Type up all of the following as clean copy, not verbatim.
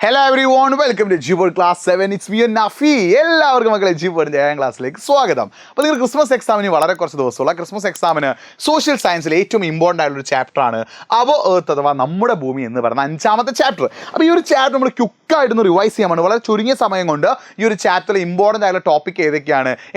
Hello everyone, welcome to Gboard Class 7. It's me and Nafi. എല്ലാവർക്കും മക്കളെ Gboard 7 ക്ലാസ്സിലേക്ക് സ്വാഗതം. അപ്പോൾ നിങ്ങൾ ക്രിസ്മസ് എക്സാമിന് വളരെ കുറച്ച് ദിവസമുള്ള ക്രിസ്മസ് എക്സാമിന് സോഷ്യൽ സയൻസിലെ ഏറ്റവും ഇമ്പോർട്ടൻ്റ് ആയിട്ടുള്ള ചാപ്റ്റർ ആണ് അവ എർത്ത് അഥവാ നമ്മുടെ ഭൂമി എന്ന് പറയുന്ന 5ാമത്തെ ചാപ്റ്റർ. അപ്പോൾ ഈ ഒരു ചാപ്റ്റർ നമ്മൾ ക്വിക്കായിട്ടൊന്ന് റിവൈസ് ചെയ്യാൻ വളരെ ചുരുങ്ങിയ സമയം കൊണ്ട് ഈ ഒരു ചാപ്റ്ററിൽ ഇമ്പോർട്ടൻ്റ് ആയിട്ടുള്ള ടോപ്പിക്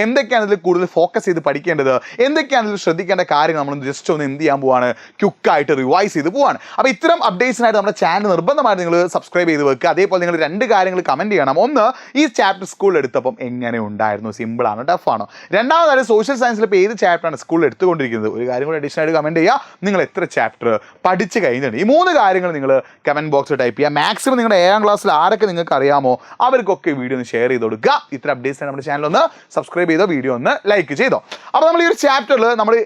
എന്തൊക്കെയാണ് ഇതിൽ കൂടുതൽ ഫോക്കസ് ചെയ്ത് പഠിക്കേണ്ടത്, എന്തൊക്കെയാണ് ഇതിൽ ശ്രദ്ധിക്കേണ്ട കാര്യങ്ങൾ നമ്മൾ ജസ്റ്റ് ഒന്ന് എന്ത് ചെയ്യാൻ പോവാണ്, ക്വിക്കായിട്ട് റിവൈസ് ചെയ്ത് പോവാണ്. അപ്പോൾ ഇത്തരം അപ്ഡേറ്റ്സിനായിട്ട് നമ്മുടെ ചാനൽ നിർബന്ധമായിട്ട് നിങ്ങൾ സബ്സ്ക്രൈബ് ചെയ്ത് വെക്കുക. അതേപോലെ നിങ്ങൾ രണ്ട് കാര്യങ്ങൾ കമൻറ്റ് ചെയ്യണം. ഒന്ന്, ഈ ചാപ്റ്റർ സ്കൂളിൽ എടുത്തപ്പം എങ്ങനെ ഉണ്ടായിരുന്നു, സിമ്പിളാണോ ടഫാണോ? രണ്ടാമതായി സോഷ്യൽ സയൻസിൽ ഇപ്പോൾ ഏത് ചാപ്റ്ററാണ് സ്കൂളിൽ എടുത്തുകൊണ്ടിരിക്കുന്നത്, ഒരു കാര്യം കൂടി അഡീഷണൽ ആയിട്ട് കമൻറ്റ് ചെയ്യുക. നിങ്ങൾ എത്ര ചാപ്റ്റർ പഠിച്ച് കഴിഞ്ഞിട്ടുണ്ട്, ഈ 3 കാര്യങ്ങൾ നിങ്ങൾ കമൻറ്റ് ബോക്സിൽ ടൈപ്പ് ചെയ്യുക. മാക്സിമം നിങ്ങളുടെ 7ാം ക്ലാസ്സിൽ ആരൊക്കെ നിങ്ങൾക്ക് അറിയാമോ അവർക്കൊക്കെ വീഡിയോ ഒന്ന് ഷെയർ ചെയ്ത് കൊടുക്കുക. ഇത്ര അപ്ഡേറ്റ്സ് നമ്മുടെ ചാനൽ ഒന്ന് സബ്സ്ക്രൈബ് ചെയ്തോ, വീഡിയോ ഒന്ന് ലൈക്ക് ചെയ്തോ. അപ്പോൾ നമ്മൾ ഈ ഒരു ചാപ്റ്ററിൽ നമ്മൾ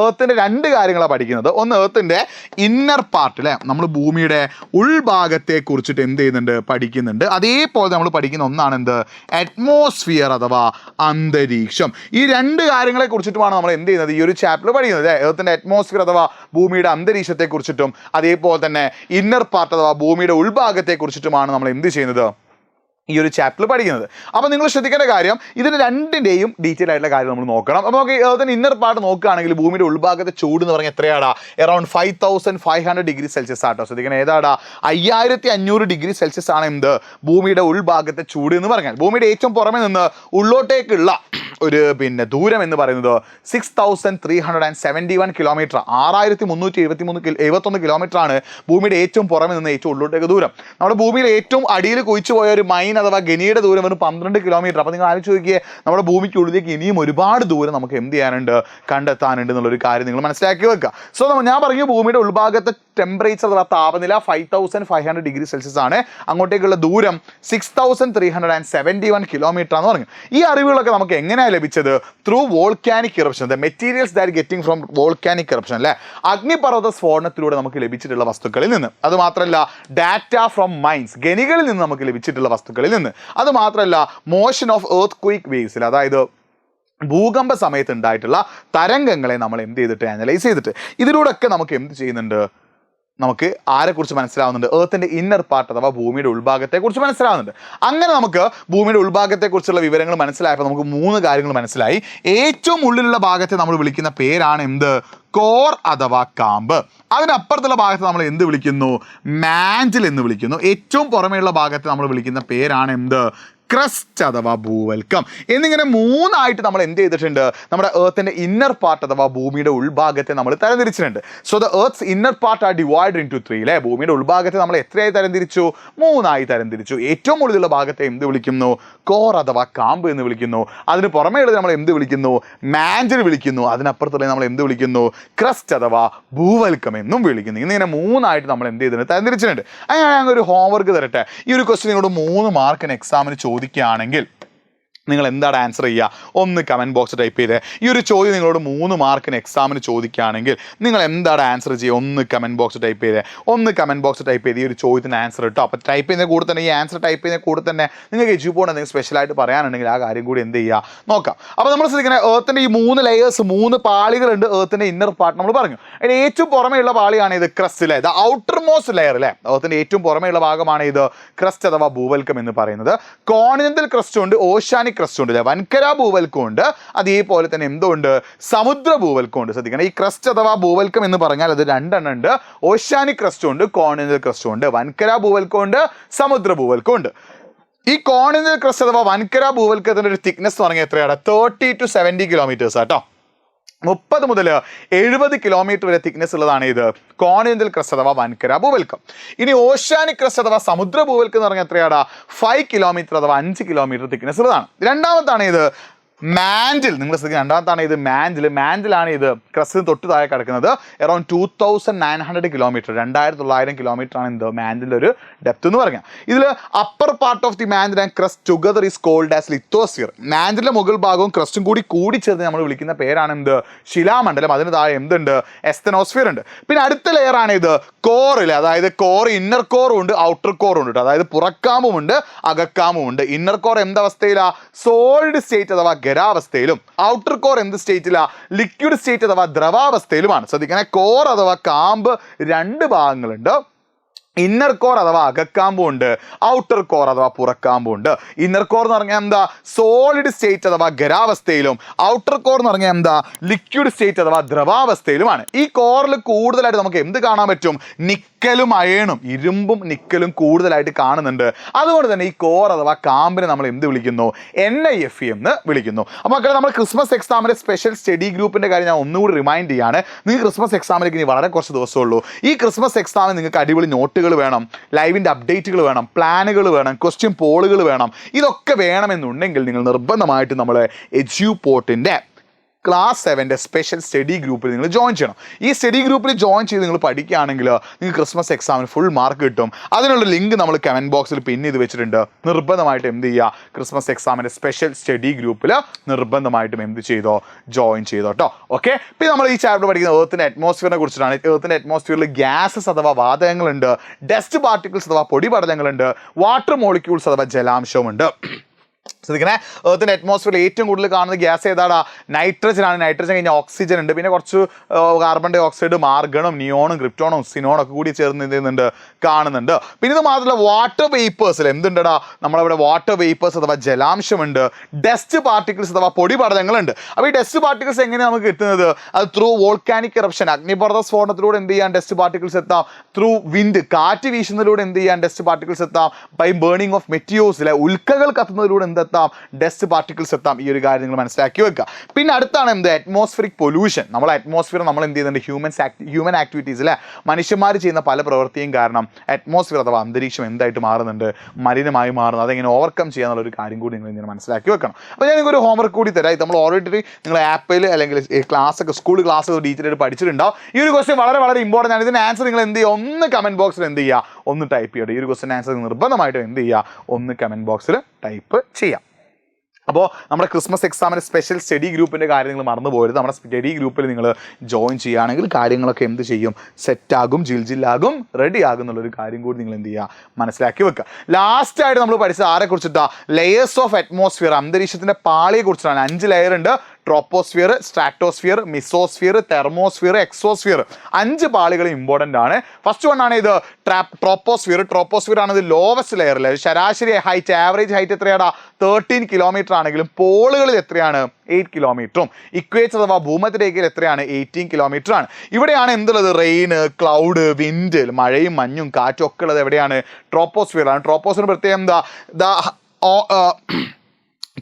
ഏർത്തിൻ്റെ 2 കാര്യങ്ങളാണ് പഠിക്കുന്നത്. ഒന്ന്, ഏർത്തിൻ്റെ ഇന്നർ പാർട്ട് അല്ലേ, നമ്മൾ ഭൂമിയുടെ ഉൾഭാഗത്തെ കുറിച്ചിട്ട് എന്ത് ചെയ്യുന്നുണ്ട്, പഠിക്കുന്നുണ്ട്. അതേപോലെ നമ്മൾ പഠിക്കുന്ന ഒന്നാണ് എന്ത്, അറ്റ്മോസ്ഫിയർ അഥവാ അന്തരീക്ഷം. ഈ 2 കാര്യങ്ങളെ കുറിച്ചിട്ടുമാണ് നമ്മൾ എന്ത് ചെയ്യുന്നത്, ഈ ഒരു ചാപ്റ്ററിൽ പഠിക്കുന്നത്. ഏർത്തിൻ്റെ അറ്റ്മോസ്ഫിയർ അഥവാ ഭൂമിയുടെ അന്തരീക്ഷത്തെ കുറിച്ചിട്ടും അതേപോലെ തന്നെ ഇന്നർ പാർട്ട് അഥവാ ഭൂമിയുടെ ഉൾഭാഗത്തെ കുറിച്ചിട്ടുമാണ് നമ്മൾ എന്ത് ചെയ്യുന്നത്, ഈ ഒരു ചാപ്റ്ററിൽ പഠിക്കുന്നത്. അപ്പോൾ നിങ്ങൾ ശ്രദ്ധിക്കേണ്ട കാര്യം, ഇതിന് 2ൻ്റെയും ഡീറ്റെയിൽ ആയിട്ടുള്ള കാര്യം നമ്മൾ നോക്കണം. അപ്പോൾ നമുക്ക് അതിന് ഇന്നർ പാർട്ട് നോക്കുകയാണെങ്കിൽ ഭൂമിയുടെ ഉൾഭാഗത്തെ ചൂട് എന്ന് പറഞ്ഞാൽ എത്രയാടാ, അറൌണ്ട് 5500 ഡിഗ്രി സെൽഷ്യസ് ആട്ടോ. ശ്രദ്ധിക്കണം, ഏതാടാ, 5500 ഡിഗ്രി സെൽഷ്യസ് ആണ് എന്ത്, ഭൂമിയുടെ ഉൾഭാഗത്തെ ചൂട് എന്ന് പറഞ്ഞാൽ. ഭൂമിയുടെ ഏറ്റവും പുറമെ നിന്ന് ഉള്ളോട്ടേക്കുള്ള ഒരു ദൂരം എന്ന് പറയുന്നത് 6371 കിലോമീറ്റർ, 6371 കിലോമീറ്റർ ആണ് ഭൂമിയുടെ ഏറ്റവും പുറമെ നിന്ന് ഏറ്റവും ഉള്ളോട്ടേക്ക് ദൂരം. നമ്മുടെ ഭൂമിയിൽ ഏറ്റവും അടിയിൽ കുഴിച്ചു പോയ ഒരു മൈൻ അഥവാ ഗനിയുടെ ദൂരം വെറും 12 കിലോമീറ്റർ. അപ്പോൾ നിങ്ങൾ ആലോചിച്ച് നോക്കിയേ, നമ്മുടെ ഭൂമിക്കുള്ളിലേക്ക് ഇനിയും ഒരുപാട് ദൂരം നമുക്ക് എന്ത് ചെയ്യാനുണ്ട്, കണ്ടെത്താനുണ്ട് എന്നുള്ളൊരു കാര്യം നിങ്ങൾ മനസ്സിലാക്കി വെക്കുക. സോ ഞാൻ പറഞ്ഞു, ഭൂമിയുടെ ഉൾഭാഗത്തെ ടെമ്പറേച്ചർ അഥവാ താപനില 5500 ഡിഗ്രി സെൽഷ്യസ് ആണ്. അങ്ങോട്ടേക്കുള്ള ദൂരം 6371 കിലോമീറ്റർ എന്ന് പറഞ്ഞു. ഈ അറിവുകളൊക്കെ നമുക്ക് എങ്ങനെയാണ് ലഭിച്ചത്? Through volcanic eruption, the materials that getting from volcanic eruption അല്ലേ, അഗ്നിപർവ്വത സ്ഫോടനത്തിലൂടെ നമുക്ക് ലഭിച്ചിട്ടുള്ള വസ്തുക്കളിൽ നിന്ന്. അതുമാത്രമല്ല, ഡാറ്റ ഫ്രം മൈൻസ്, ഗനികളിൽ നിന്ന് നമുക്ക് ലഭിച്ചിട്ടുള്ള വസ്തുക്കളിൽ നിന്ന്. അതുമാത്രമല്ല, മോഷൻ ഓഫ് എർത്ത് ക്വിക്ക് വേവ്സിൽ, അതായത് ഭൂകമ്പ സമയത്ത് ഉണ്ടായിട്ടുള്ള തരംഗങ്ങളെ നമ്മൾ എന്ത് ചെയ്തിട്ട് അനലൈസ് ചെയ്തിട്ട് ഇതിലൂടെയൊക്കെ നമുക്ക് എന്ത് ചെയ്യുന്നുണ്ട്, നമുക്ക് ആരെക്കുറിച്ച് മനസ്സിലാവുന്നുണ്ട്, ഏർത്തിൻ്റെ ഇന്നർ പാർട്ട് അഥവാ ഭൂമിയുടെ ഉൾഭാഗത്തെക്കുറിച്ച് മനസ്സിലാവുന്നുണ്ട്. അങ്ങനെ നമുക്ക് ഭൂമിയുടെ ഉൾഭാഗത്തെക്കുറിച്ചുള്ള വിവരങ്ങൾ മനസ്സിലായപ്പോൾ നമുക്ക് 3 കാര്യങ്ങൾ മനസ്സിലായി. ഏറ്റവും ഉള്ളിലുള്ള ഭാഗത്തെ നമ്മൾ വിളിക്കുന്ന പേരാണ് എന്ത്, കോർ അഥവാ കാമ്പ്. അതിനപ്പുറത്തുള്ള ഭാഗത്ത് നമ്മൾ എന്ത് വിളിക്കുന്നു, മാൻറ്റിൽ എന്ന് വിളിക്കുന്നു. ഏറ്റവും പുറമെയുള്ള ഭാഗത്ത് നമ്മൾ വിളിക്കുന്ന പേരാണ് എന്ത്, ക്രസ്റ്റ് അഥവാ ഭൂവൽക്കം. എന്നിങ്ങനെ 3 ആയിട്ട് നമ്മൾ എന്ത് ചെയ്തിട്ടുണ്ട്, നമ്മുടെ ഏർത്തിൻ്റെ ഇന്നർ പാർട്ട് അഥവാ ഭൂമിയുടെ ഉൾഭാഗത്തെ നമ്മൾ തരംതിരിച്ചിട്ടുണ്ട്. So the earth inner part are divide into 3 അല്ലേ. ഭൂമിയുടെ ഉൾഭാഗത്തെ നമ്മൾ എത്രയായി തരംതിരിച്ചു, 3 ആയി തരംതിരിച്ചു. ഏറ്റവും മുകളിലുള്ള ഭാഗത്തെ എന്ത് വിളിക്കുന്നു, കോർ അഥവാ കാമ്പ് എന്ന് വിളിക്കുന്നു. അതിന് പുറമേയുള്ളത് നമ്മൾ എന്ത് വിളിക്കുന്നു, മാൻറ്റിൽ വിളിക്കുന്നു. അതിനപ്പുറത്തുള്ളത് നമ്മൾ എന്ത് വിളിക്കുന്നു, ക്രസ്റ്റ് അഥവാ ഭൂവൽക്കം എന്നും വിളിക്കുന്നു. ഇന്നിങ്ങനെ 3 ആയിട്ട് നമ്മൾ എന്ത് ചെയ്തിട്ടുണ്ട്, തരംതിരിച്ചിട്ടുണ്ട്. അങ്ങനെ ഞാൻ ഒരു ഹോംവർക്ക് തരട്ടെ. ഈ ഒരു ക്വസ്റ്റ്യൻ നിങ്ങളോട് 3 മാർക്കിന് എക്സാമിന് ചോദിക്കുകയാണെങ്കിൽ നിങ്ങൾ എന്താണ് ആൻസർ ചെയ്യുക, ഒന്ന് കമൻറ്റ് ബോക്സ് ടൈപ്പ് ചെയ്ത്. ഈ ഒരു ചോദ്യം നിങ്ങളോട് 3 മാർക്കിന് എക്സാമിന് ചോദിക്കുകയാണെങ്കിൽ നിങ്ങൾ എന്താണ് ആൻസർ ചെയ്യുക, ഒന്ന് കമൻറ്റ് ബോക്സ് ടൈപ്പ് ചെയ്ത്. ഈ ഒരു ചോദ്യത്തിന് ആൻസർ കിട്ടും. അപ്പോൾ ടൈപ്പ് ചെയ്യുന്ന കൂടെ തന്നെ, ഈ ആൻസർ ടൈപ്പ് ചെയ്യുന്ന കൂടെ തന്നെ നിങ്ങൾക്ക് എജ്യൂബോർഡ് എന്തെങ്കിലും സ്പെഷ്യലായിട്ട് പറയാനുണ്ടെങ്കിൽ ആ കാര്യം കൂടി എന്ത് ചെയ്യുക, നോക്കാം. അപ്പോൾ നമ്മൾ ശ്രദ്ധിക്കുന്നത്, ഏർത്തിൻ്റെ ഈ 3 ലെയേഴ്സ്, 3 പാളികളുണ്ട് ഏർത്തിൻ്റെ ഇന്നർ പാർട്ട് നമ്മൾ പറഞ്ഞു. അതിന് ഏറ്റവും പുറമെയുള്ള പാളിയാണ് ഇത് ക്രസ്റ്റ് അല്ലേ, ഇത് ഔട്ടർ മോസ്റ്റ് ലെയർ അല്ലേ. ഏർത്തിൻ്റെ ഏറ്റവും പുറമെയുള്ള ഭാഗമാണ് ഇത് ക്രസ്റ്റ് അഥവാ ഭൂവൽക്കം എന്ന് പറയുന്നത്. കോണ്ടിനെന്റൽ ക്രസ്റ്റ് ഉണ്ട്, ഓഷ്യാനിക് ക്രസ്റ്റ് ഉണ്ട്, വൻകര ഭൂവൽക്കം ഉണ്ട്, അതേപോലെ തന്നെ എന്തുകൊണ്ട്, സമുദ്ര ഭൂവൽക്കം ഉണ്ട്. ശ്രദ്ധിക്കണം, ഈ ക്രസ്റ്റ് അഥവാ ഭൂവൽക്കം എന്ന് പറഞ്ഞാൽ അത് 2 എണ്ണം ഉണ്ട്. ഓഷ്യാനിക് ക്രസ്റ്റ് ഉണ്ട്, കോണ്ടിനെന്റൽ ക്രസ്റ്റ് ഉണ്ട്, വൻകര ഭൂവൽക്കം ഉണ്ട്, സമുദ്ര ഭൂവൽക്കം ഉണ്ട്. ഈ കോണ്ടിനെന്റൽ ക്രസ്റ്റ് അഥവാ വൻകര ഭൂവൽക്കത്തിന്റെ ഒരു തിക്നെസ് എന്ന് പറഞ്ഞാൽ എത്രയാണ്, 30 to 70 കിലോമീറ്റേഴ്സ് ആട്ടോ. 30 മുതൽ 70 കിലോമീറ്റർ വരെ തിക്നെസ് ഉള്ളതാണ് ഇത് കോണ്ടിനെന്റൽ ക്രസ്റ്റ് അഥവാ വൻകര ഭൂവൽക്കം. ഇനി ഓഷ്യാനിക് ക്രസ്റ്റ് അഥവാ സമുദ്ര ഭൂവൽക്കം എന്ന് പറഞ്ഞാൽ എത്രയാടാ, 5 കിലോമീറ്റർ അഥവാ 5 കിലോമീറ്റർ തിക്നെസ് ഉള്ളതാണ്. രണ്ടാമത്താണ് ഇത് മാൻറ്റിൽ. നിങ്ങൾ ശ്രദ്ധിക്കുക, രണ്ടാമത്താണ് ഇത് മാൻറ്റിലാണ് ഇത് ക്രസ്റ്റിന് തൊട്ട് താഴെ കിടക്കുന്നത്. അറൌണ്ട് 2900 കിലോമീറ്റർ, 2900 കിലോമീറ്റർ ആണ് എന്ത്, മാൻറ്റിൻ്റെ ഒരു ഡെപ്ത് എന്ന് പറഞ്ഞാൽ. ഇതിൽ upper part of the mantle and crust together is called as lithosphere. മാൻറ്റിലെ മുകൾ ഭാഗവും ക്രസ്റ്റും കൂടി ചേർന്ന് നമ്മൾ വിളിക്കുന്ന പേരാണ് എന്ത്, ശിലാമണ്ഡലം. അതിന് താഴെ എന്തുണ്ട്, എസ്തനോസ്ഫിയർ ഉണ്ട്. പിന്നെ അടുത്ത ലെയർ ആണ് ഇത് കോറിൽ, അതായത് കോർ, ഇന്നർ കോറും ഉണ്ട്, ഔട്ടർ കോറും ഉണ്ട്. അതായത് പുറക്കാമ്പും ഉണ്ട്, അകക്കാമ്പും ഉണ്ട്. ഇന്നർ കോർ എന്തവസ്ഥയിലാണ്, സോളിഡ് സ്റ്റേറ്റ് അഥവാ ഖരാവസ്ഥയിലും, ഔട്ടർ കോർ എന്ത് സ്റ്റേറ്റിലാണ്, ലിക്വിഡ് സ്റ്റേറ്റ് അഥവാ ദ്രവാവസ്ഥയിലുമാണ്. ശ്രദ്ധിക്കണേ, കോർ അഥവാ കാമ്പ് 2 ഭാഗങ്ങളുണ്ട്. ഇന്നർ കോർ അഥവാ അകക്കാമ്പും ഉണ്ട്, ഔട്ടർ കോർ അഥവാ പുറക്കാമ്പും ഉണ്ട്. ഇന്നർ കോർ എന്ന് പറഞ്ഞാൽ എന്താ, സോളിഡ് സ്റ്റേറ്റ് അഥവാ ഖരാവസ്ഥയിലും, ഔട്ടർ കോർ എന്ന് പറഞ്ഞാൽ എന്താ, ലിക്വിഡ് സ്റ്റേറ്റ് അഥവാ ദ്രവാവസ്ഥയിലുമാണ്. ഈ കോറിൽ കൂടുതലായിട്ട് നമുക്ക് എന്ത് കാണാൻ പറ്റും, നിക്കലും അയണും, ഇരുമ്പും നിക്കലും കൂടുതലായിട്ട് കാണുന്നുണ്ട്. അതുകൊണ്ട് തന്നെ ഈ കോർ അഥവാ കാമ്പിനെ നമ്മൾ എന്ത് വിളിക്കുന്നു, NIFE എന്ന് വിളിക്കുന്നു. അപ്പോൾ മക്കളെ, നമ്മൾ ക്രിസ്മസ് എക്സാമിന്റെ സ്പെഷ്യൽ സ്റ്റഡി ഗ്രൂപ്പിന്റെ കാര്യം ഞാൻ ഒന്നുകൂടി റിമൈൻഡ് ചെയ്യാണ്. നിങ്ങൾക്ക് ക്രിസ്മസ് എക്സാമിലേക്ക് ഇനി വളരെ കുറച്ച് ദിവസമുള്ളൂ. ഈ ക്രിസ്മസ് എക്സാമിന് നിങ്ങൾക്ക് അടിപൊളി നോട്ടുകൾ വേണം, ലൈവിൻ്റെ അപ്ഡേറ്റുകൾ വേണം, പ്ലാനുകൾ വേണം, ക്വസ്റ്റ്യൻ പോളുകൾ വേണം. ഇതൊക്കെ വേണമെന്നുണ്ടെങ്കിൽ നിങ്ങൾ നിർബന്ധമായിട്ട് നമ്മൾ എജ്യൂപോർട്ടിൻ്റെ ക്ലാസ് 7 സ്പെഷ്യൽ സ്റ്റഡി ഗ്രൂപ്പിൽ നിങ്ങൾ ജോയിൻ ചെയ്യണം. ഈ സ്റ്റഡി ഗ്രൂപ്പിൽ ജോയിൻ ചെയ്ത് നിങ്ങൾ പഠിക്കുകയാണെങ്കിൽ നിങ്ങൾക്ക് ക്രിസ്മസ് എക്സാമിന് ഫുൾ മാർക്ക് കിട്ടും. അതിനുള്ള ലിങ്ക് നമ്മൾ കമൻറ്റ് ബോക്സിൽ പിൻ ചെയ്ത് വെച്ചിട്ടുണ്ട്. നിർബന്ധമായിട്ടും എന്ത് ചെയ്യുക, ക്രിസ്മസ് എക്സാമിൻ്റെ സ്പെഷ്യൽ സ്റ്റഡി ഗ്രൂപ്പിൽ നിർബന്ധമായിട്ടും എന്ത് ചെയ്തോ, ജോയിൻ ചെയ്തോ കേട്ടോ. ഓക്കെ, പിന്നെ നമ്മൾ ഈ ചാപ്റ്റർ പഠിക്കുന്നത് എർത്തിൻ്റെ അറ്റ്മോസ്ഫിയറിനെ കുറിച്ചിട്ടാണ്. എർത്തിൻ്റെ അറ്റ്മോസ്ഫിയറിൽ ഗ്യാസസ് അഥവാ വാതകങ്ങളുണ്ട്, ഡസ്റ്റ് പാർട്ടിക്കിൾസ് അഥവാ പൊടിപടലങ്ങളുണ്ട്, വാട്ടർ മോളിക്യൂൾസ് അഥവാ ജലാംശവുമുണ്ട്. ശ്രദ്ധിക്കണേ, എർത്തിൻ്റെ അറ്റ്മോസ്ഫിയറിൽ ഏറ്റവും കൂടുതൽ കാണുന്ന ഗ്യാസ് ഏതാടാ, നൈട്രജൻ ആണ്. നൈട്രജൻ കഴിഞ്ഞാൽ ഓക്സിജൻ ഉണ്ട്, പിന്നെ കുറച്ച് കാർബൺ ഡൈ ഓക്സൈഡ്, മാർഗണും, നിയോണും, ക്രിപ്റ്റോണും, സിനോണും ഒക്കെ കൂടി ചേർന്ന് എന്ത് ചെയ്യുന്നുണ്ട്, കാണുന്നുണ്ട്. പിന്നെ ഇത് മാത്രമല്ല വാട്ടർ വേപ്പേഴ്സിൽ എന്തുണ്ടടാ, നമ്മളവിടെ വാട്ടർ വേപ്പേഴ്സ് അഥവാ ജലാംശമുണ്ട്, ഡസ്റ്റ് പാർട്ടിക്കിൾസ് അഥവാ പൊടിപടലങ്ങളുണ്ട്. അപ്പോൾ ഈ ഡസ്റ്റ് പാർട്ടിക്കിൾസ് എങ്ങനെയാണ് നമുക്ക് കിട്ടുന്നത്, അത് ത്രൂ വോൾക്കാനിക് ഇറപ്ഷൻ, അഗ്നിപർവ്വത സ്ഫോടനത്തിലൂടെ എന്ത് ചെയ്യാൻ ഡസ്റ്റ് പാർട്ടിക്കിൾസ് എത്താം, ത്രൂ വിൻഡ്, കാറ്റ് വീശുന്നതിലൂടെ എന്ത് ചെയ്യാൻ ഡസ്റ്റ് പാർട്ടിക്കിൾസ് എത്താം, ബൈ ബേണിംഗ് ഓഫ് മെറ്റിയോസിലെ ഉൽക്കകൾ കത്തുന്നതിലൂടെ എന്തെത്താം, ഡസ്റ്റ് പാർട്ടിക്കിൾസ് എത്താം. ഈ ഒരു കാര്യം നിങ്ങൾ മനസ്സിലാക്കി വെക്കുക. പിന്നെ അടുത്താണ് എന്ത്, അറ്റ്മോസ്ഫിയറിക് പൊല്യൂഷൻ. നമ്മൾ അറ്റ്മോസ്ഫിയർ നമ്മൾ എന്ത് ചെയ്യുന്നുണ്ട്, ഹ്യൂമൻ ആക്ടിവിറ്റീസ് അല്ലെ, മനുഷ്യന്മാർ ചെയ്യുന്ന പല പ്രവൃത്തിയും കാരണം അറ്റ്മോസ്ഫിയർ അഥവാ അന്തരീക്ഷം എന്തായിട്ട് മാറുന്നുണ്ട്, മലിനമായി മാറുന്നത്. അതെങ്ങനെ ഓവർകം ചെയ്യാന്നുള്ള ഒരു കാര്യം കൂടി നിങ്ങൾ ഇങ്ങനെ മനസ്സിലാക്കി വെക്കണം. അപ്പോൾ ഞാൻ നിങ്ങൾക്ക് ഒരു ഹോംവർക്ക് കൂടി തരാം. നമ്മൾ ഓൾറെഡി നിങ്ങൾ ആപ്പിൽ അല്ലെങ്കിൽ ക്ലാസ്സൊക്കെ സ്കൂൾ ക്ലാസ് ഡീറ്റെയിൽ ആയിട്ട് പഠിച്ചിട്ടുണ്ടാവും. ഈ ഒരു ക്വസ്റ്റ്യൻ വളരെ വളരെ ഇമ്പോർട്ടൻ്റ് ആണ്. ഇതിൻ്റെ ആൻസർ നിങ്ങൾ എന്ത് ചെയ്യുക, ഒന്ന് കമൻറ്റ് ബോക്സിൽ എന്ത് ചെയ്യുക, ഒന്ന് ടൈപ്പ് ചെയ്യുക. ഈ ഒരു ക്വസ്റ്റ്യൻ ആൻസർ നിർബന്ധമായിട്ടും എന്ത് ചെയ്യുക, ഒന്ന് കമൻറ്റ് ബോക്സിൽ ടൈപ്പ് ചെയ്യാം. അപ്പോൾ നമ്മുടെ ക്രിസ്മസ് എക്സാമിൻ്റെ സ്പെഷ്യൽ സ്റ്റഡി ഗ്രൂപ്പിൻ്റെ കാര്യം നിങ്ങൾ മറന്നു പോകരുത്. നമ്മുടെ സ്റ്റഡി ഗ്രൂപ്പിൽ നിങ്ങൾ ജോയിൻ ചെയ്യുകയാണെങ്കിൽ കാര്യങ്ങളൊക്കെ എന്ത് ചെയ്യും, സെറ്റാകും, ജില്ലാകും, റെഡി ആകും എന്നുള്ളൊരു കാര്യം കൂടി നിങ്ങൾ എന്ത് ചെയ്യുക, മനസ്സിലാക്കി വെക്കുക. ലാസ്റ്റായിട്ട് നമ്മൾ പഠിച്ചത് ആരെക്കുറിച്ചിട്ടാണ്, ലെയേഴ്സ് ഓഫ് അറ്റ്മോസ്ഫിയർ, അന്തരീക്ഷത്തിൻ്റെ പാളിയെ കുറിച്ചിട്ടാണ്. 5 ലെയർ ഉണ്ട്, troposphere, stratosphere, mesosphere, thermosphere, exosphere. 5 പാളികൾ ഇമ്പോർട്ടൻ്റ് ആണ്. ഫസ്റ്റ് വൺ ആണ് ഇത് ട്രോപ്പോസ്ഫിയർ. ട്രോപ്പോസ്ഫിയർ ആണ് ഇത് ലോവസ്റ്റ് ലെയറിൽ. ശരാശരി ഹൈറ്റ്, ആവറേജ് ഹൈറ്റ് എത്രയാണ്, 13 കിലോമീറ്റർ ആണെങ്കിലും പോളുകളിൽ എത്രയാണ്, 8 കിലോമീറ്ററും. ഇക്വേറ്റർ അഥവാ ഭൂമധ്യരേഖയിൽ എത്രയാണ്, 18 കിലോമീറ്റർ ആണ്. ഇവിടെയാണ് എന്തുള്ളത്, റെയിൻ, ക്ലൗഡ്, വിൻഡ്, മഴയും മഞ്ഞും കാറ്റും ഒക്കെ ഉള്ളത് എവിടെയാണ്, ട്രോപ്പോസ്ഫിയറാണ്. ട്രോപ്പോസ്ഫിയർ പ്രത്യേകം എന്താ,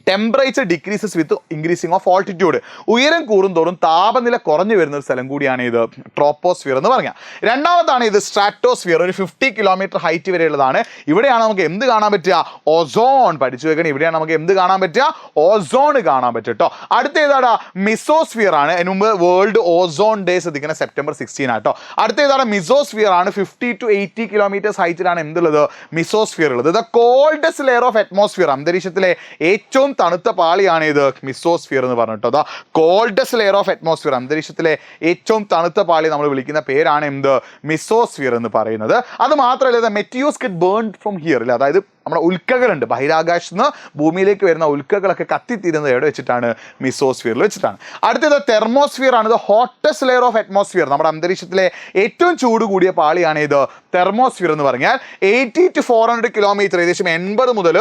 temperature decreases with increasing of altitude. ഉയരം കൂടുന്തോറും താപനില കുറഞ്ഞു വരുന്ന ഒരു സ്ഥലം കൂടിയാണ് ഇത് ട്രോപ്പോസ്ഫിയർ എന്ന് പറഞ്ഞാൽ. രണ്ടാമതാണ് ഇത് സ്ട്രാറ്റോസ്ഫിയർ. ഒരു 50 കിലോമീറ്റർ ഹൈറ്റ് വരെയുള്ളതാണ്. ഇവിടെയാണ് നമുക്ക് എന്ത് കാണാൻ പറ്റുക, ഓസോൺ. പഠിച്ചു വെക്കണം, ഇവിടെയാണ് നമുക്ക് എന്ത് കാണാൻ പറ്റുക, ഓസോൺ കാണാൻ പറ്റും കേട്ടോ. അടുത്ത ഏതാണ്, മിസോസ്ഫിയർ ആണ്. അതിന് മുമ്പ് വേൾഡ് ഓസോൺ ഡേ ശ്രദ്ധിക്കണം, September 16 ആട്ടോ. അടുത്ത ഏതാണ്, മിസോസ്ഫിയർ ആണ്. 50 to 80 കിലോമീറ്റേഴ്സ് ഹൈറ്റിലാണ് എന്തുള്ളത്, മിസോസ്ഫിയർ ഉള്ളത്. The coldest layer of atmosphere, അന്തരീക്ഷത്തിലെ ഏറ്റവും തണുത്ത പാളിയാണ് ഇത് മിസോസ്ഫിയർ എന്ന് പറഞ്ഞിട്ടോ. അതാ കോൾഡസ്റ്റ് ലെയർ ഓഫ് അറ്റ്മോസ്ഫിയർ, അന്തരീക്ഷത്തിലെ ഏറ്റവും തണുത്ത പാളി നമ്മൾ വിളിക്കുന്ന പേരാണ് എന്ത്, മിസോസ്ഫിയർ എന്ന് പറയുന്നത്. അത് മാത്രമല്ല, മെറ്റിയോസ് ഗെറ്റ് ബേൺഡ് ഫ്രം ഹിയർ അല്ലേ, അതായത് നമ്മുടെ ഉൽക്കകളുണ്ട്, ബഹിരാകാശത്ത് നിന്ന് ഭൂമിയിലേക്ക് വരുന്ന ഉൽക്കകളൊക്കെ കത്തിത്തീരുന്നത് എവിടെ വെച്ചിട്ടാണ്, മിസോസ്ഫിയറിൽ വെച്ചിട്ടാണ്. അടുത്തത് തെർമോസ്ഫിയർ ആണ്. ഇത് ഹോട്ടസ്റ്റ് ലെയർ ഓഫ് അറ്റ്മോസ്ഫിയർ, നമ്മുടെ അന്തരീക്ഷത്തിലെ ഏറ്റവും ചൂട് കൂടിയ പാളിയാണ് ഇത് തെർമോസ്ഫിയർ എന്ന് പറഞ്ഞാൽ. 80 to 400 കിലോമീറ്റർ, ഏകദേശം 80 മുതൽ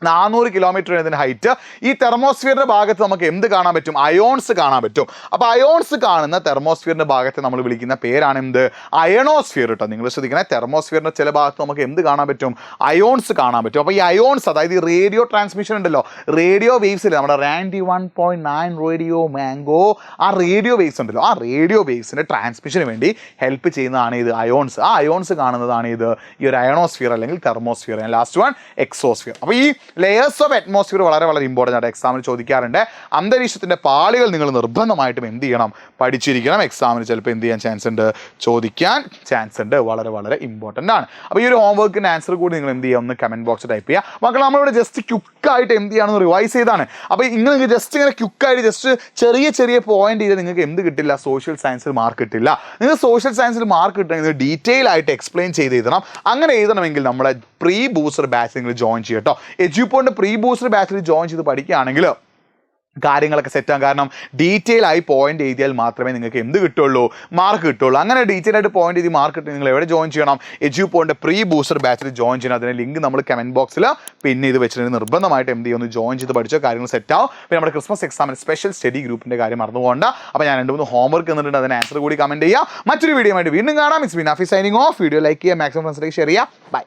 400 കിലോമീറ്റർ ഇതിൻ്റെ ഹൈറ്റ്. ഈ തെർമോസ്ഫിയറിൻ്റെ ഭാഗത്ത് നമുക്ക് എന്ത് കാണാൻ പറ്റും, അയോൺസ് കാണാൻ പറ്റും. അപ്പോൾ അയോൺസ് കാണുന്ന തെർമോസ്ഫിയറിൻ്റെ ഭാഗത്ത് നമ്മൾ വിളിക്കുന്ന പേരാണ് എന്ത്, അയണോസ്ഫിയർ കേട്ടോ. നിങ്ങൾ ശ്രദ്ധിക്കണേ, തെർമോസ്ഫിയറിൻ്റെ ചില ഭാഗത്ത് നമുക്ക് എന്ത് കാണാൻ പറ്റും, അയോൺസ് കാണാൻ പറ്റും. അപ്പോൾ ഈ അയോൺസ്, അതായത് ഈ റേഡിയോ ട്രാൻസ്മിഷൻ ഉണ്ടല്ലോ, റേഡിയോ വേവ്സിൽ നമ്മുടെ 91.9 റേഡിയോ മാംഗോ, ആ റേഡിയോ വേവ്സ് ഉണ്ടല്ലോ, ആ റേഡിയോ വേവ്സിൻ്റെ ട്രാൻസ്മിഷന് വേണ്ടി ഹെൽപ്പ് ചെയ്യുന്നതാണ് ഇത് അയോൺസ്. ആ അയോൺസ് കാണുന്നതാണ് ഇത് ഈ ഒരു അയണോസ്ഫിയർ അല്ലെങ്കിൽ തെർമോസ്ഫിയർ. Last one exosphere. അപ്പോൾ ഈ ലെയേഴ്സ് ഓഫ് അറ്റ്മോസ്ഫിയർ വളരെ വളരെ ഇമ്പോർട്ടൻ്റ് ആണ്, എക്സാമിന് ചോദിക്കാറുണ്ട്. അന്തരീക്ഷത്തിൻ്റെ പാളികൾ നിങ്ങൾ നിർബന്ധമായിട്ടും എന്ത് ചെയ്യണം, പഠിച്ചിരിക്കണം. എക്സാമിന് ചിലപ്പോൾ എന്ത് ചെയ്യാൻ ചാൻസ് ഉണ്ട്, ചോദിക്കാൻ ചാൻസ് ഉണ്ട്. വളരെ വളരെ ഇമ്പോർട്ടൻ്റ് ആണ്. അപ്പോൾ ഈ ഒരു ഹോംവർക്കിൻ്റെ ആൻസർ കൂടി നിങ്ങൾ എന്ത് ചെയ്യുക, ഒന്ന് കമൻറ്റ് ബോക്സിൽ ടൈപ്പ് ചെയ്യുക. മക്കൾ നമ്മളിവിടെ ജസ്റ്റ് ക്യുക്കായിട്ട് എന്ത് ചെയ്യുകയാണെന്ന് റിവൈസ് ചെയ്താണ്. അപ്പോൾ നിങ്ങൾക്ക് ജസ്റ്റ് ഇങ്ങനെ ക്യുക്കായിട്ട് ജസ്റ്റ് ചെറിയ ചെറിയ പോയിന്റ് ചെയ്ത് നിങ്ങൾക്ക് എന്ത് കിട്ടില്ല, സോഷ്യൽ സയൻസിൽ മാർക്ക് കിട്ടില്ല. നിങ്ങൾ സോഷ്യൽ സയൻസിൽ മാർക്ക് കിട്ടണമെങ്കിൽ ഡീറ്റെയിൽ ആയിട്ട് എക്സ്പ്ലെയിൻ ചെയ്ത് എഴുതണം. അങ്ങനെ എഴുതണമെങ്കിൽ നമ്മളെ പ്രീ ബൂസ്റ്റർ ബാച്ച് നിങ്ങൾ ജോയിൻ ചെയ്യട്ടോ. എജ്യൂപോണിൻ്റെ പ്രീ ബൂസ്റ്റർ ബാച്ചിൽ ജോയിൻ ചെയ്ത് പഠിക്കുകയാണെങ്കിൽ കാര്യങ്ങളൊക്കെ സെറ്റാകും. കാരണം ഡീറ്റെയിൽ ആയി പോയിന്റ് എഴുതിയാൽ മാത്രമേ നിങ്ങൾക്ക് എന്ത് കിട്ടുള്ളൂ, മാർക്ക് കിട്ടുള്ളൂ. അങ്ങനെ ഡീറ്റെയിൽ ആയിട്ട് പോയിന്റ് എഴുതി മാർക്ക് കിട്ടി നിങ്ങൾ എവിടെ ജോയിൻ ചെയ്യണം? എഡ്യൂപോണിൻ്റെ പ്രീ ബൂസ്റ്റർ ബാച്ചിൽ ജോയിൻ ചെയ്യണം. അതിൻ്റെ ലിങ്ക് നമ്മൾ കമൻറ്റ് ബോക്സിൽ പിന്നെ ഇത് വെച്ചിട്ട് നിർബന്ധമായിട്ട് എന്ത് ചെയ്യുന്നു, ജോയിൻ ചെയ്ത് പഠിച്ചോ, കാര്യങ്ങൾ സെറ്റാവും. പിന്നെ നമ്മുടെ ക്രിസ്മസ് എക്സാമിന് സ്പെഷ്യൽ സ്റ്റഡി ഗ്രൂപ്പിൻ്റെ കാര്യം മറന്നു പോകണ്ട. അപ്പോൾ ഞാൻ 2-3 ഹോംവർക്ക് തന്നിട്ടുണ്ട്, അതിന് ആൻസർ കൂടി കമൻറ്റ് ചെയ്യുക. മറ്റൊരു വീഡിയോ ആയിട്ട് വീണ്ടും കാണാം. It's been Nafees signing off. Video like ചെയ്യുക, മാക്സിമം ഫ്രണ്ട്സിലേക്ക് ഷെയർ ചെയ്യുക. ബൈ.